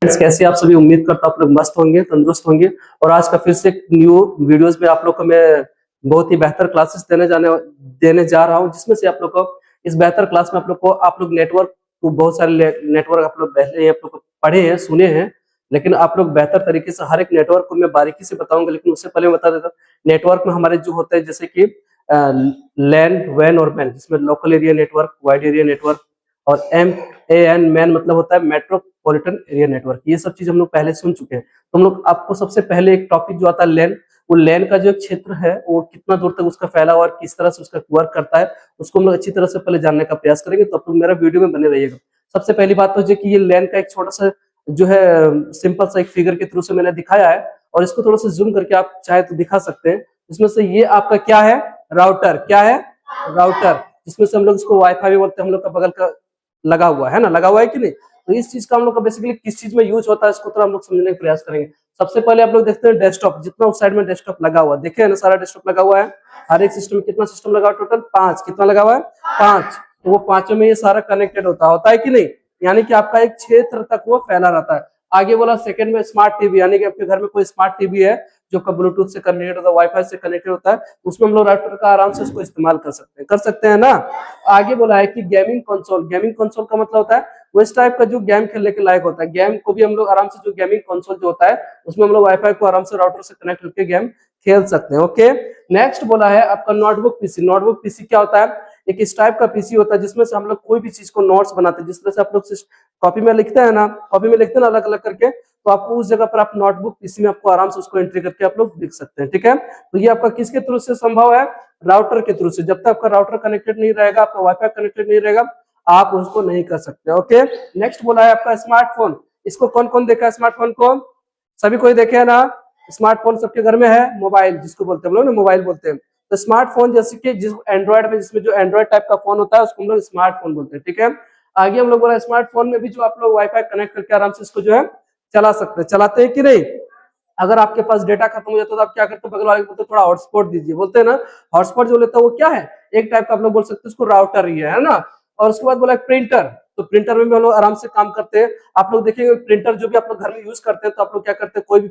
Friends, कैसे आप सभी? उम्मीद करता हूं आप लोग मस्त होंगे, तंदुरुस्त होंगे। और आज का फिर से एक न्यू वीडियोस में आप लोग को मैं बहुत ही बेहतर क्लासेस देने जा रहा हूं, जिसमें से आप लोग को इस बेहतर क्लास में आप लोग नेटवर्क को बहुत सारे नेटवर्क आप लोग पहले ही आप लोग पढ़े हैं, सुने हैं, लेकिन आप लोग बेहतर तरीके से हर एक नेटवर्क को मैं बारीकी से बताऊंगा। लेकिन उससे पहले मैं बता देता हूँ नेटवर्क में हमारे जो होते हैं, जैसे कि लैन, वैन और मैन, जिसमें local area network, wide area network और MAN, मैन मतलब होता है मेट्रोपॉलिटन एरिया नेटवर्क। ये सब चीज हम लोग पहले सुन चुके हैं। तो हम लोग आपको सबसे पहले एक टॉपिक जो आता है लैन, वो लैन का जो क्षेत्र है वो कितना दूर तक उसका फैला और किस तरह से उसका वर्क करता है, उसको हम लोग अच्छी तरह से पहले जानने का प्रयास करेंगे। तो आप लोग मेरा वीडियो में बने रहिएगा। सबसे पहली बात तो कि ये लैन का एक छोटा सा जो है सिंपल सा एक फिगर के थ्रू से मैंने दिखाया है, और इसको थोड़ा सा जूम करके आप चाहे तो दिखा सकते हैं। इसमें से ये आपका क्या है? राउटर। क्या है? राउटर। जिसमें से हम लोग इसको वाईफाई भी बोलते हैं, हम लोग का बगल का लगा हुआ है ना, लगा हुआ है कि नहीं? तो इस चीज का हम लोग का बेसिकली किस चीज में यूज होता है, इसको थोड़ा हम लोग समझने का प्रयास करेंगे। सबसे पहले आप लोग देखते हैं डेस्कटॉप, जितना उस साइड में डेस्कटॉप लगा हुआ देखे है ना, सारा डेस्कटॉप लगा हुआ है। हर एक सिस्टम में कितना सिस्टम लगा हुआ? टोटल 5। कितना लगा हुआ है? 5। तो वो पांचों में ये सारा कनेक्टेड होता है कि नहीं? यानी कि आपका एक क्षेत्र तक वो फैला रहता है। आगे बोला सेकंड में स्मार्ट टीवी, यानी कि आपके घर में कोई स्मार्ट टीवी है जो का ब्लूटूथ से कनेक्टेड होता है, वाईफाई से कनेक्टेड होता है, उसमें हम लोग राउटर का आराम से उसको इस्तेमाल कर सकते हैं ना। आगे बोला है कि गेमिंग कंसोल। गेमिंग कंसोल का मतलब होता है वो इस टाइप का जो गेम खेलने के लायक होता है। गेम को भी हम लोग आराम से, जो गेमिंग कंसोल जो होता है उसमें हम लोग वाईफाई को आराम से राउटर से कनेक्ट करके गेम खेल सकते हैं। ओके, नेक्स्ट बोला है आपका नोटबुक पीसी। नोटबुक पीसी क्या होता है? एक इस टाइप का पीसी होता है जिसमें से हम लोग कोई भी चीज को नोट्स बनाते हैं। जिस तरह से आप लोग कॉपी में लिखते हैं ना, कॉपी में लिखते हैं ना अलग अलग करके, तो आपको उस जगह पर आप नोटबुक पीसी में आपको आराम से उसको एंट्री करके आप लोग लिख सकते हैं। ठीक है, तो ये आपका किसके थ्रू से संभव है? राउटर के थ्रू से। जब तक आपका राउटर कनेक्टेड नहीं रहेगा, आपका वाईफाई कनेक्टेड नहीं रहेगा, आप उसको नहीं कर सकते। ओके, नेक्स्ट बोला है आपका स्मार्टफोन। इसको कौन कौन देखा है स्मार्टफोन को? सभी कोई देखे है ना? स्मार्टफोन सबके घर में है। मोबाइल जिसको बोलते हैं हम लोग ना, मोबाइल बोलते हैं। तो स्मार्टफोन जैसे कि जिस एंड्रॉइड में, जिसमें जो एंड्रॉइड टाइप का फोन होता है उसको हम लोग स्मार्टफोन बोलते हैं। ठीक है, आगे हम लोग बोला स्मार्टफोन में भी जो आप लोग वाईफाई कनेक्ट करके आराम से इसको जो है चला सकते हैं। चलाते हैं कि नहीं? अगर आपके पास डेटा खत्म हो जाता है तो आप क्या करते हो? बगल वाले को बोलते थोड़ा हॉटस्पॉट दीजिए, बोलते हैं ना। हॉटस्पॉट जो लेता है वो क्या है? एक टाइप का आप लोग बोल सकते हैं उसको राउटर ही है ना। और उसके बाद बोला प्रिंटर। तो प्रिंटर में भी हम लोग आराम से काम करते हैं। आप लोग देखेंगे प्रिंटर जो भी आप लोग घर में यूज करते हैं, तो आप लोग क्या करते हैं, कोई भी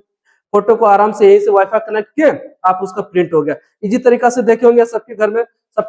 फोटो को आराम से यहीं से वाईफाई कनेक्ट किए, आप उसका प्रिंट हो गया। इजी तरीका से देखे होंगे सबके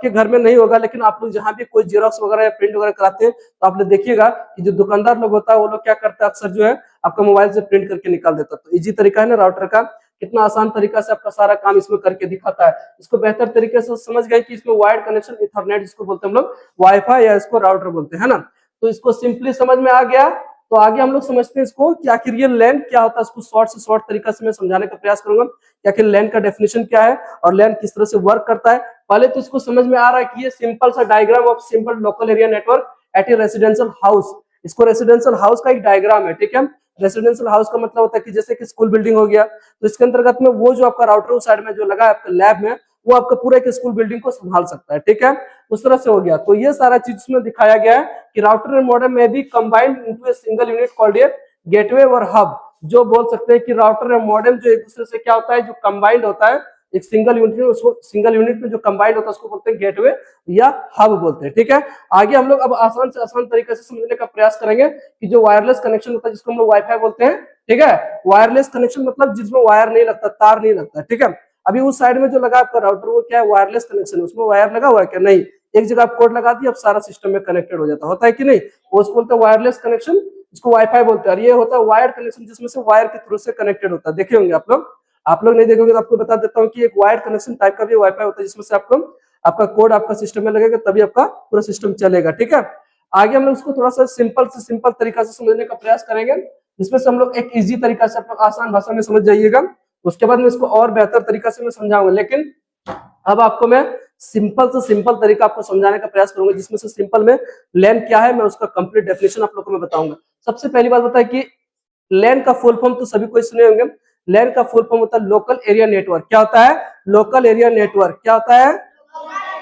घर में नहीं होगा, लेकिन आप लोग जहां भी कोई जेरॉक्स वगैरह या प्रिंट वगैरह कराते हैं, तो आप लोग देखिएगा कि जो दुकानदार लोग होता है वो लोग क्या करते हैं, अक्सर जो है आपका मोबाइल से प्रिंट करके निकाल देता है। तो इजी तरीका है ना राउटर का, कितना आसान तरीका से आपका सारा काम इसमें करके दिखाता है। इसको बेहतर तरीके से समझ गए कि इसमें वायर्ड कनेक्शन, इथरनेट जिसको बोलते हैं हम लोग, वाईफाई या इसको राउटर बोलते हैं ना। तो इसको सिंपली समझ में आ गया। तो आगे हम लोग समझते हैं इसको कि आखिर ये लैन क्या होता है। इसको शॉर्ट से शॉर्ट तरीका से मैं समझाने का प्रयास करूंगा कि आखिर लैन का डेफिनेशन क्या है और लैन किस तरह से वर्क करता है। पहले तो इसको समझ में आ रहा है कि ये सिंपल सा diagram of simple local area network at a residential house. इसको रेसिडेंशियल हाउस का एक डायग्राम है। ठीक है, रेसिडेंशियल हाउस का मतलब होता है कि जैसे कि स्कूल बिल्डिंग हो गया, तो इसके अंतर्गत में वो जो आपका राउटर उस साइड में जो लगा है आपके लैब में, वो आपका पूरे एक स्कूल बिल्डिंग को संभाल सकता है। ठीक है, उस तरह से हो गया। तो ये सारा चीज उसमें दिखाया गया है कि राउटर एंड मॉडेम में भी combined into a single unit called a gateway और हब। जो बोल सकते हैं कि राउटर एंड मॉडेम जो एक दूसरे से क्या होता है, जो कंबाइंड होता है एक सिंगल यूनिट में, उसको सिंगल यूनिट में जो कंबाइंड होता है उसको बोलते हैं गेटवे या हब बोलते हैं। ठीक है, आगे हम लोग अब आसान से आसान तरीके से समझने का प्रयास करेंगे कि जो वायरलेस कनेक्शन होता है जिसको हम लोग वाईफाई बोलते हैं। ठीक है, वायरलेस कनेक्शन मतलब जिसमें वायर नहीं लगता, तार नहीं लगता। ठीक है, अभी उस साइड में जो लगा आपका राउटर वो क्या है? वायरलेस कनेक्शन है। उसमें वायर लगा हुआ है क्या? नहीं। एक जगह आप कोड लगा दिया, अब सारा सिस्टम में कनेक्टेड हो जाता, होता है कि नहीं? वो उसको बोलते हैं वायरलेस कनेक्शन, इसको वाईफाई बोलते हैं। और ये होता है वायर्ड कनेक्शन जिसमें से वायर के थ्रू से कनेक्टेड होता है। देखे होंगे आप लोग नहीं देखोगे तो आपको बता देता हूँ कि एक वायर्ड कनेक्शन टाइप का भी वाईफाई होता है जिसमें से आपको आपका कोड आपका सिस्टम में लगेगा, तभी आपका पूरा सिस्टम चलेगा। ठीक है, आगे हम लोग उसको थोड़ा सा सिंपल तरीका से समझने का प्रयास करेंगे, जिसमें से हम लोग एक इजी तरीका से आसान भाषा में समझ जाइएगा। उसके बाद में इसको और बेहतर तरीका से मैं समझाऊंगा, लेकिन अब आपको मैं सिंपल से सिंपल तरीका आपको समझाने का प्रयास करूंगा, जिसमें से सिंपल में लैन क्या है मैं उसका कंप्लीट डेफिनेशन आप लोग को मैं बताऊंगा। सबसे पहली बात बताए कि लैन का फुल फॉर्म तो सभी कोई सुने होंगे। लैन का फुल फॉर्म होता है लोकल एरिया नेटवर्क। क्या होता है? Local area network. क्या होता है?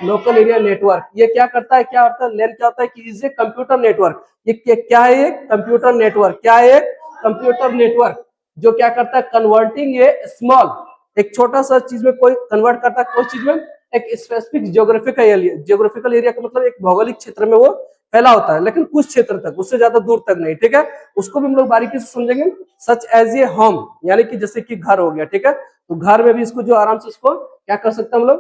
Local area network. ये क्या करता है, क्या होता है? लैन क्या होता है कि इज ए कंप्यूटर नेटवर्क। ये क्या है? ये कंप्यूटर नेटवर्क। क्या है? कंप्यूटर नेटवर्क जो क्या करता है? कन्वर्टिंग ए स्मॉल, एक छोटा सा चीज में कोई कन्वर्ट करता है, कोई चीज में एक स्पेसिफिक ज्योग्राफिकल एरिया का मतलब एक भौगोलिक क्षेत्र में वो फैला होता है, लेकिन कुछ क्षेत्र तक, उससे ज्यादा दूर तक नहीं, ठीक है। उसको भी हम लोग बारीकी से समझेंगे। सच एज ए होम, यानी कि जैसे कि घर हो गया, ठीक है। तो घर में भी इसको जो आराम से इसको क्या कर सकते हैं हम लोग,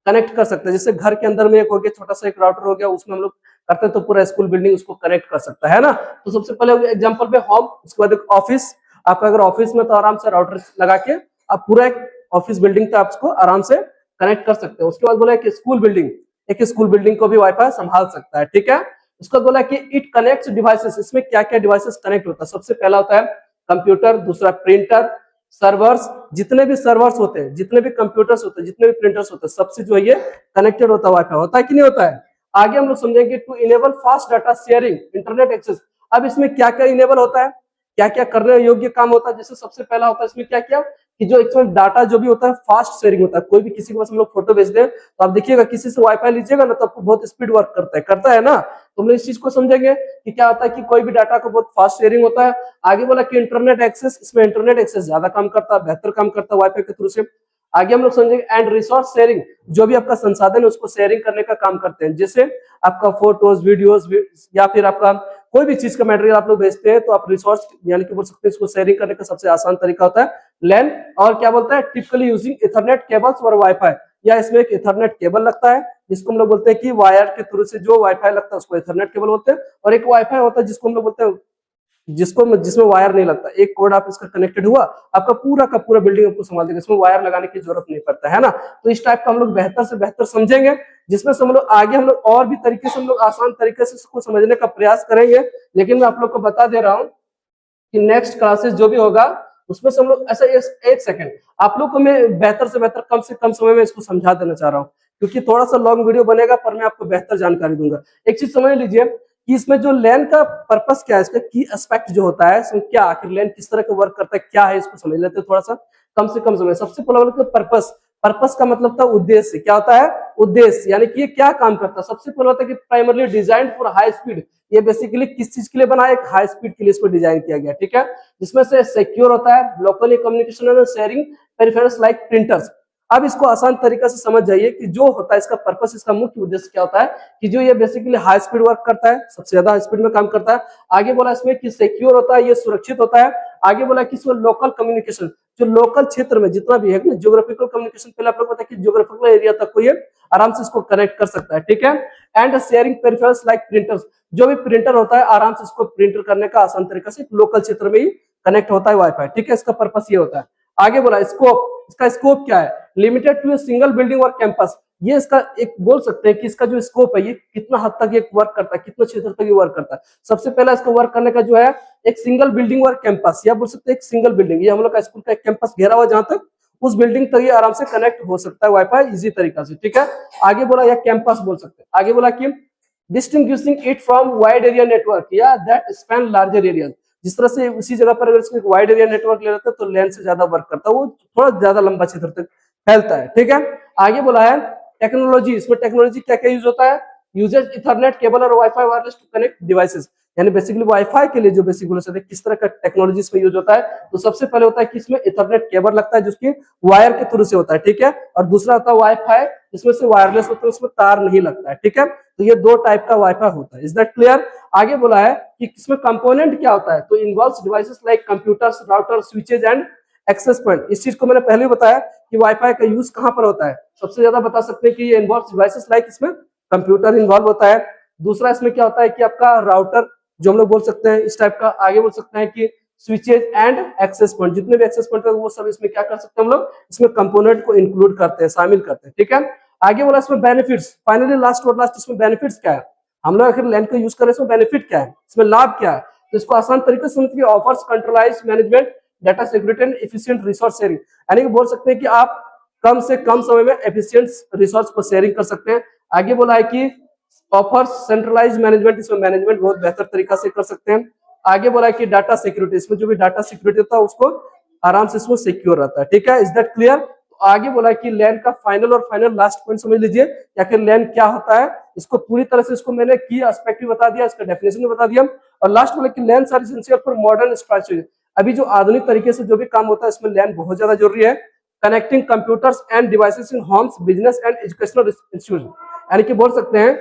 कनेक्ट कर सकते हैं। जैसे घर के अंदर में एक हो गया, छोटा सा एक राउटर हो गया, उसमें हम लोग करते हैं तो पूरा स्कूल बिल्डिंग उसको कनेक्ट कर सकता है ना। तो सबसे पहले एग्जांपल पे होम, उसके बाद एक ऑफिस। आपका अगर ऑफिस में तो आराम से राउटर लगा के आप पूरा एक ऑफिस बिल्डिंग तक आपको आराम से कनेक्ट कर सकते हैं। उसके बाद बोला कि स्कूल बिल्डिंग, एक स्कूल बिल्डिंग को भी वाईफाई संभाल सकता है, ठीक है। उसका बोला कि इट कनेक्ट्स डिवाइसेस, इसमें क्या क्या डिवाइसेस कनेक्ट होता है। सबसे पहला होता है कंप्यूटर, दूसरा प्रिंटर, सर्वर्स, जितने भी सर्वर्स होते हैं, जितने भी कंप्यूटर्स होते हैं, जितने भी प्रिंटर्स होते हैं, सबसे जो है ये कनेक्टेड होता है वाईफाई, होता है कि नहीं होता है। आगे हम लोग समझेंगे to enable fast data sharing, internet access. अब इसमें क्या क्या इनेबल होता है, क्या क्या करने योग्य काम होता है। जैसे सबसे पहला होता है इसमें क्या क्या, कि जो इसमें डाटा जो भी होता है फास्ट शेयरिंग होता है। कोई भी किसी के पास हम लोग फोटो भेज दें तो आप देखिएगा किसी से वाईफाई लीजिएगा ना तो आपको बहुत स्पीड वर्क करता है ना। तो हम लोग इस चीज को समझेंगे कि क्या होता है कि कोई भी डाटा को बहुत फास्ट शेयरिंग होता है। आगे बोला कि इंटरनेट एक्सेस, इसमें इंटरनेट एक्सेस ज्यादा काम करता है, बेहतर काम करता है वाईफाई के थ्रू से। आगे हम लोग समझेंगे एंड रिसोर्स शेयरिंग, जो भी आपका संसाधन है उसको शेयरिंग करने का काम करते हैं। जैसे आपका फोटोज, वीडियोस या फिर आपका कोई भी चीज का मटेरियल आप लोग भेजते हैं तो आप रिसोर्स यानी कि बोल सकते हैं इसको शेयरिंग करने का सबसे आसान तरीका होता है लैन। और क्या बोलता है, टिपिकली यूजिंग इथरनेट केबल्स और वाईफाई, या इसमें एक इथरनेट केबल लगता है जिसको हम लोग बोलते हैं कि वायर के थ्रू से जो वाईफाई लगता है उसको इथरनेट केबल बोलते हैं। और एक वाईफाई होता है जिसको हम लोग बोलते हैं जिसमें वायर नहीं लगता, एक कोड आप इसका कनेक्टेड हुआ, आपका पूरा का पूरा बिल्डिंग आपको संभाल देगा, इसमें वायर लगाने की जरूरत नहीं पड़ता है ना। तो इस टाइप का हम लोग बेहतर से बेहतर समझेंगे, जिसमें से हम लोग आगे हम लोग और भी तरीके से हम लोग आसान तरीके से इसको समझने का प्रयास करेंगे। लेकिन मैं आप लोग को बता दे रहा हूँ कि नेक्स्ट क्लासेस जो भी होगा उसमें से हम लोग ऐसा एक सेकंड आप लोग को मैं बेहतर से बेहतर कम से कम समय में इसको समझा देना चाह रहा हूँ, क्योंकि थोड़ा सा लॉन्ग वीडियो बनेगा पर मैं आपको बेहतर जानकारी दूंगा। एक चीज समझ लीजिए कि इसमें जो लैन का पर्पस क्या है, इसका की एस्पेक्ट जो होता है, इसमें क्या आखिर लैन किस तरह का वर्क करता है, क्या है, इसको समझ लेते हैं थोड़ा सा कम से कम समय। सबसे पहले पर्पस, पर्पस का मतलब था उद्देश्य, क्या होता है उद्देश्य, यानी कि ये क्या काम करता है। सबसे पहले होता है कि primarily design for high speed, ये बेसिकली किस चीज के लिए बना है, एक हाई स्पीड के लिए इसको डिजाइन किया गया, ठीक है। जिसमें से सिक्योर होता है, locally communication and sharing peripherals like printers. अब इसको आसान तरीका से समझ जाइए कि जो होता है इसका पर्पस, इसका मुख्य उद्देश्य क्या होता है, कि जो ये बेसिकली हाई स्पीड वर्क करता है, सबसे ज्यादा हाई स्पीड में काम करता है। आगे बोला इसमें कि सिक्योर होता है, ये सुरक्षित होता है। आगे बोला कि इसमें लोकल कम्युनिकेशन, जो लोकल क्षेत्र में जितना भी है ना, ज्योग्राफिकल कम्युनिकेशन, पहले आप लोग पता है कि ज्योग्राफिकल एरिया तक को ये आराम से इसको कनेक्ट कर सकता है, ठीक है। And sharing peripherals like printers, जो भी प्रिंटर होता है आराम से इसको प्रिंटर करने का आसान तरीका से लोकल क्षेत्र में ही कनेक्ट होता है वाईफाई, ठीक है। इसका पर्पस ये होता है। आगे बोला स्कोप, इसका स्कोप क्या है, limited to a single building और कैंपस। ये इसका एक बोल सकते हैं कि इसका जो स्कोप है ये कितना हद तक ये वर्क करता है, कितने क्षेत्र तक ये वर्क करता है। सबसे पहला इसका वर्क करने का जो है एक सिंगल बिल्डिंग और कैंपस, या बोल सकते हैं एक सिंगल बिल्डिंग, ये हम लोग का स्कूल का एक कैंपस घेरा हुआ जहां तक उस बिल्डिंग तक ये आराम से कनेक्ट हो सकता है वाईफाई इजी तरीका से, ठीक है। आगे बोला या कैंपस बोल सकते हैं। आगे बोला कि distinguishing it from wide area network या दैट स्पैन लार्जर एरिया, जिस तरह से उसी जगह पर अगर इसको एक वाइड एरिया नेटवर्क ले लेते हैं तो लैन से ज्यादा वर्क करता है, वो थोड़ा ज्यादा लंबा क्षेत्र तक फैलता है, ठीक है। आगे बोला है टेक्नोलॉजी, इसमें टेक्नोलॉजी क्या क्या यूज होता है, यूजेज इथरनेट केबल और WiFi wireless to connect devices, यानी बेसिकली वाईफाई के लिए जो बेसिक बोल सकते हैं किस तरह का टेक्नोलॉजी इसमें यूज होता है। तो सबसे पहले होता है कि इसमें इथरनेट केबल लगता है जो कि वायर के थ्रू से होता है, ठीक है। और दूसरा होता है वाईफाई, जिसमें से वायरलेस होता है, उसमें तार नहीं लगता है, ठीक है। तो ये दो टाइप का वाईफाई होता है, इज दैट क्लियर। आगे बोला है कि इसमें कंपोनेंट क्या होता है, तो involves devices like computers, router, switches and access point. इस चीज को मैंने पहले ही बताया कि वाईफाई का यूज कहां पर होता है, सबसे ज्यादा बता सकते हैं कि ये इन्वॉल्व्स डिवाइसेस लाइक, इसमें कंप्यूटर इन्वॉल्व होता है। दूसरा इसमें क्या होता है कि आपका राउटर जो हम लोग बोल सकते हैं इस टाइप का। आगे बोल सकते हैं कि स्विचेज एंड एक्सेस पॉइंट, जितने भी एक्सेस पॉइंट है वो सब इसमें क्या कर सकते हैं हम लोग, इसमें कंपोनेंट को इंक्लूड करते हैं, शामिल करते हैं, ठीक है। आगे बोला इसमें बेनिफिट्स, फाइनली लास्ट और लास्ट इसमें बेनिफिट्स क्या है, हम लोग आखिर लैन को यूज करें इसमें बेनिफिट क्या है, इसमें लाभ क्या है। तो इसको आसान तरीके से समझिए, offers centralised management, data security and efficient resource sharing, यानी कि बोल सकते हैं कि आप कम से कम समय में एफिशिएंट रिसोर्स को शेयरिंग कर सकते हैं। आगे बोला है कि ऑफर्स सेंट्रलाइज मैनेजमेंट, इसमें मैनेजमेंट बहुत बेहतर तरीका से कर सकते हैं। आगे बोला है कि डाटा सिक्योरिटी, इसमें जो भी डाटा सिक्योरिटी होता है उसको आराम से इसमें सिक्योर रहता है, ठीक है। Is that clear. तो आगे बोला है कि लैन का फाइनल और फाइनल लास्ट पॉइंट समझ लीजिए कि आखिर लैन क्या होता है, इसको पूरी तरह से इसको मैंने की एस्पेक्ट भी बता दिया, इसका डेफिनेशन भी बता दिया। और लास्ट बोला कि LAN are essential for modern structure, अभी जो आधुनिक तरीके से जो भी काम होता है इसमें लैन बहुत ज्यादा जरूरी है। Connecting computers end devices in Holmes, business and educational institution, यानी कि बोल सकते हैं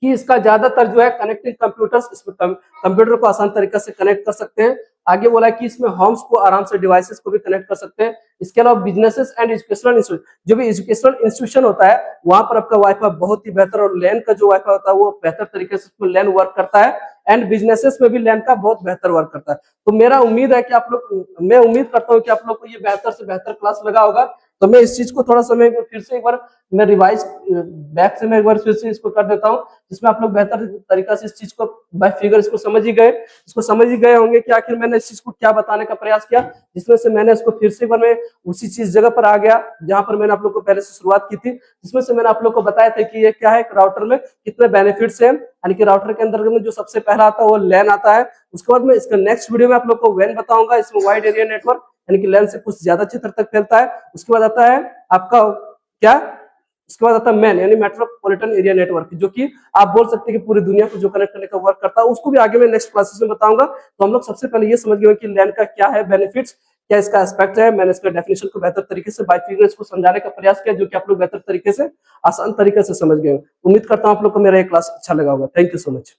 कि इसका ज्यादातर जो है कनेक्टिंग कंप्यूटर्स, इसमें कंप्यूटर को आसान तरीके से कनेक्ट कर सकते हैं। आगे बोला कि इसमें होम्स को आराम से डिवाइसेस को भी कनेक्ट कर सकते हैं। इसके अलावा बिजनेसेस एंड एजुकेशनल इंस्टीट्यूट, जो भी एजुकेशनल इंस्टीट्यूशन होता है वहां पर आपका वाईफाई बहुत ही बेहतर, और लैन का जो वाईफाई होता है वो बेहतर तरीके से उसमें लैन वर्क करता है, एंड बिजनेसेस में भी लैन का बहुत बेहतर वर्क करता है। तो मेरा उम्मीद है कि आप लोग, मैं उम्मीद करता हूँ कि आप लोग को ये बेहतर से बेहतर क्लास लगा होगा। तो मैं इस चीज को थोड़ा सा मैं फिर से एक बार मैं रिवाइज बैक से मैं एक बार फिर से इसको कर देता हूँ, जिसमें आप लोग बेहतर तरीका से इस चीज को बाय फिगर इसको समझ ही गए, इसको समझ ही गए होंगे कि आखिर मैंने इस चीज को क्या बताने का प्रयास किया, जिसमें से मैंने इसको फिर से एक बार मैं उसी चीज जगह पर आ गया जहां पर मैंने आप लोग को पहले से शुरुआत की थी, जिसमें से मैंने आप लोग को बताया था कि ये क्या है, राउटर में कितने बेनिफिट्स हैं। यानी कि राउटर के अंदर में जो सबसे पहला आता है वो लैन आता है। उसके बाद में इसका नेक्स्ट वीडियो में आप लोग को वैन बताऊंगा, इसमें वाइड एरिया नेटवर्क यानी कि लैन से कुछ ज्यादा क्षेत्र तक फैलता है। उसके बाद आता है आपका क्या, उसके बाद आता है मैन यानी मेट्रोपॉलिटन एरिया नेटवर्क, जो कि आप बोल सकते हैं कि पूरी दुनिया को जो कनेक्ट करने का वर्क करता है, उसको भी आगे मैं नेक्स्ट क्लासेस में बताऊंगा। तो हम लोग सबसे पहले ये समझ गए कि लैन का क्या है बेनिफिट्स, क्या इसका एस्पेक्ट है। मैंने इसका डेफिनेशन को बेहतर तरीके से बाय फिगर को समझाने का प्रयास किया, जो कि आप लोग बेहतर तरीके से आसान तरीके से समझ गए। उम्मीद करता हूं आप लोग को मेरा ये क्लास अच्छा लगा होगा। Thank you so much.